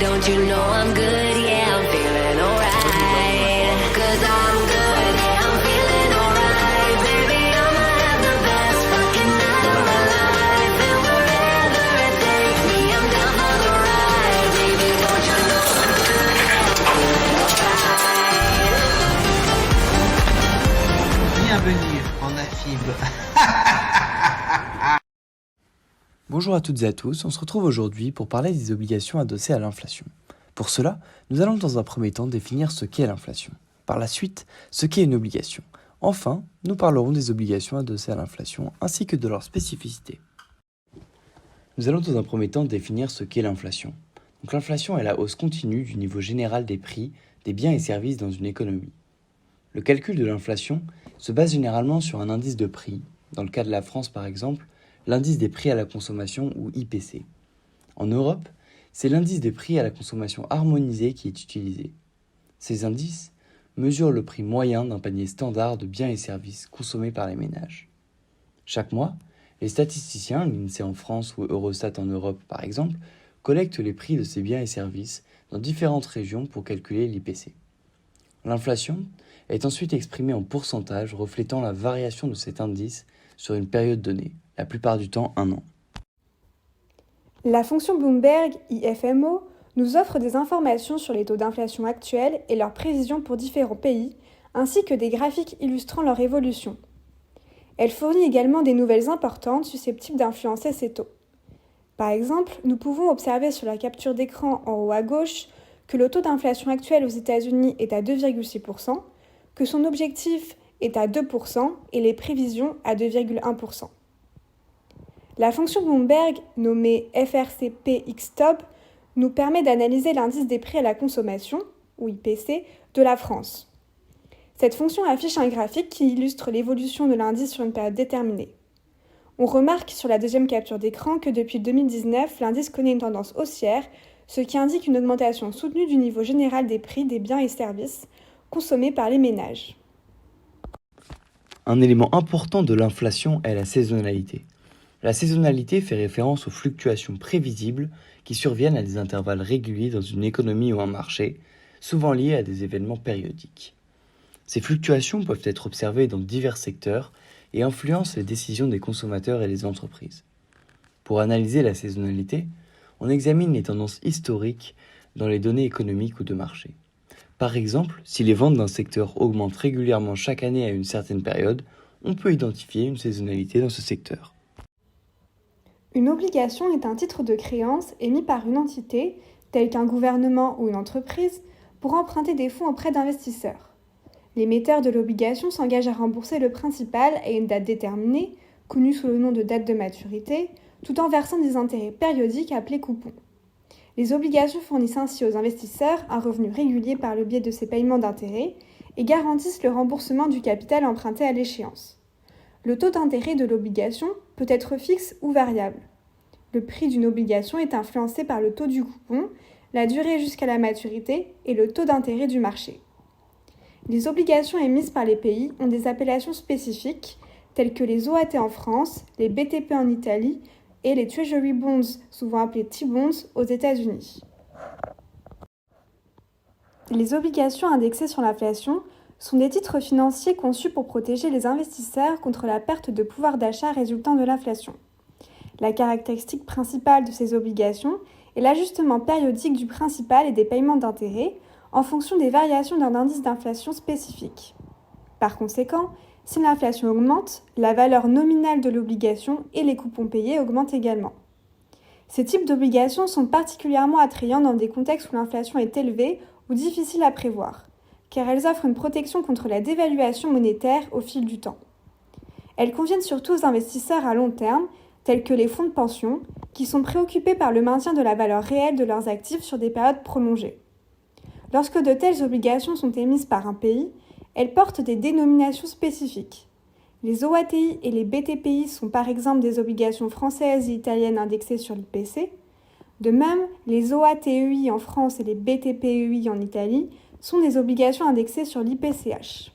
Don't you know I'm good? Yeah, I'm feeling alright. 'Cause I'm good, yeah, I'm feeling alright. Baby, I'ma have the best fucking night of my life. And wherever it takes me, I'm down for the ride. Baby, don't you know I'm good? Yeah, I'm feeling alright. Bienvenue en AFIB. Bonjour à toutes et à tous, on se retrouve aujourd'hui pour parler des obligations adossées à l'inflation. Pour cela, nous allons dans un premier temps définir ce qu'est l'inflation. Par la suite, ce qu'est une obligation. Enfin, nous parlerons des obligations adossées à l'inflation ainsi que de leurs spécificités. Nous allons dans un premier temps définir ce qu'est l'inflation. Donc l'inflation est la hausse continue du niveau général des prix des biens et services dans une économie. Le calcul de l'inflation se base généralement sur un indice de prix, dans le cas de la France par exemple, l'indice des prix à la consommation ou IPC. En Europe, c'est l'indice des prix à la consommation harmonisé qui est utilisé. Ces indices mesurent le prix moyen d'un panier standard de biens et services consommés par les ménages. Chaque mois, les statisticiens, l'INSEE en France ou Eurostat en Europe par exemple, collectent les prix de ces biens et services dans différentes régions pour calculer l'IPC. L'inflation est ensuite exprimée en pourcentage reflétant la variation de cet indice sur une période donnée, la plupart du temps 1 an. La fonction Bloomberg, IFMO, nous offre des informations sur les taux d'inflation actuels et leurs prévisions pour différents pays, ainsi que des graphiques illustrant leur évolution. Elle fournit également des nouvelles importantes susceptibles d'influencer ces taux. Par exemple, nous pouvons observer sur la capture d'écran en haut à gauche que le taux d'inflation actuel aux États-Unis est à 2,6%, que son objectif est à 2% et les prévisions à 2,1%. La fonction Bloomberg, nommée FRCP-XTOB, nous permet d'analyser l'indice des prix à la consommation, ou IPC, de la France. Cette fonction affiche un graphique qui illustre l'évolution de l'indice sur une période déterminée. On remarque sur la deuxième capture d'écran que depuis 2019, l'indice connaît une tendance haussière, ce qui indique une augmentation soutenue du niveau général des prix des biens et services consommés par les ménages. Un élément important de l'inflation est la saisonnalité. La saisonnalité fait référence aux fluctuations prévisibles qui surviennent à des intervalles réguliers dans une économie ou un marché, souvent liées à des événements périodiques. Ces fluctuations peuvent être observées dans divers secteurs et influencent les décisions des consommateurs et des entreprises. Pour analyser la saisonnalité, on examine les tendances historiques dans les données économiques ou de marché. Par exemple, si les ventes d'un secteur augmentent régulièrement chaque année à une certaine période, on peut identifier une saisonnalité dans ce secteur. Une obligation est un titre de créance émis par une entité, telle qu'un gouvernement ou une entreprise, pour emprunter des fonds auprès d'investisseurs. L'émetteur de l'obligation s'engage à rembourser le principal à une date déterminée, connue sous le nom de date de maturité, tout en versant des intérêts périodiques appelés coupons. Les obligations fournissent ainsi aux investisseurs un revenu régulier par le biais de ces paiements d'intérêts et garantissent le remboursement du capital emprunté à l'échéance. Le taux d'intérêt de l'obligation peut être fixe ou variable. Le prix d'une obligation est influencé par le taux du coupon, la durée jusqu'à la maturité et le taux d'intérêt du marché. Les obligations émises par les pays ont des appellations spécifiques, telles que les OAT en France, les BTP en Italie et les Treasury Bonds, souvent appelés T-Bonds, aux États-Unis. Les obligations indexées sur l'inflation sont des titres financiers conçus pour protéger les investisseurs contre la perte de pouvoir d'achat résultant de l'inflation. La caractéristique principale de ces obligations est l'ajustement périodique du principal et des paiements d'intérêts en fonction des variations d'un indice d'inflation spécifique. Par conséquent, si l'inflation augmente, la valeur nominale de l'obligation et les coupons payés augmentent également. Ces types d'obligations sont particulièrement attrayants dans des contextes où l'inflation est élevée ou difficile à prévoir, car elles offrent une protection contre la dévaluation monétaire au fil du temps. Elles conviennent surtout aux investisseurs à long terme, tels que les fonds de pension, qui sont préoccupés par le maintien de la valeur réelle de leurs actifs sur des périodes prolongées. Lorsque de telles obligations sont émises par un pays, elles portent des dénominations spécifiques. Les OATI et les BTPI sont par exemple des obligations françaises et italiennes indexées sur l'IPC. De même, les OATEI en France et les BTPEI en Italie sont des obligations indexées sur l'IPCH.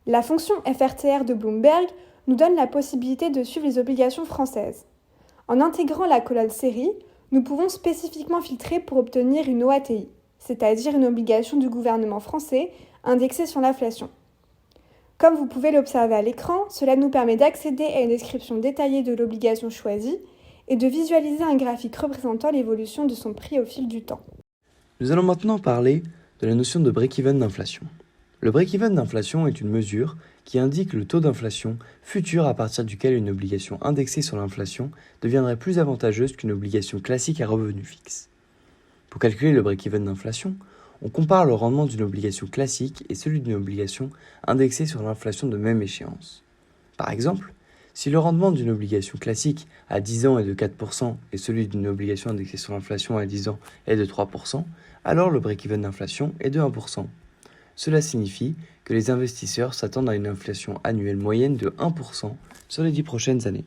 La fonction FRTR de Bloomberg nous donne la possibilité de suivre les obligations françaises. En intégrant la colonne série, Nous pouvons spécifiquement filtrer pour obtenir une OATI, c'est-à-dire une obligation du gouvernement français indexée sur l'inflation. Comme vous pouvez l'observer à l'écran, cela nous permet d'accéder à une description détaillée de l'obligation choisie et de visualiser un graphique représentant l'évolution de son prix au fil du temps. Nous allons maintenant parler de la notion de break-even d'inflation. Le break-even d'inflation est une mesure qui indique le taux d'inflation futur à partir duquel une obligation indexée sur l'inflation deviendrait plus avantageuse qu'une obligation classique à revenu fixe. Pour calculer le break-even d'inflation, on compare le rendement d'une obligation classique et celui d'une obligation indexée sur l'inflation de même échéance. Par exemple, si le rendement d'une obligation classique à 10 ans est de 4% et celui d'une obligation indexée sur l'inflation à 10 ans est de 3%, alors le break-even d'inflation est de 1%. Cela signifie que les investisseurs s'attendent à une inflation annuelle moyenne de 1% sur les 10 prochaines années.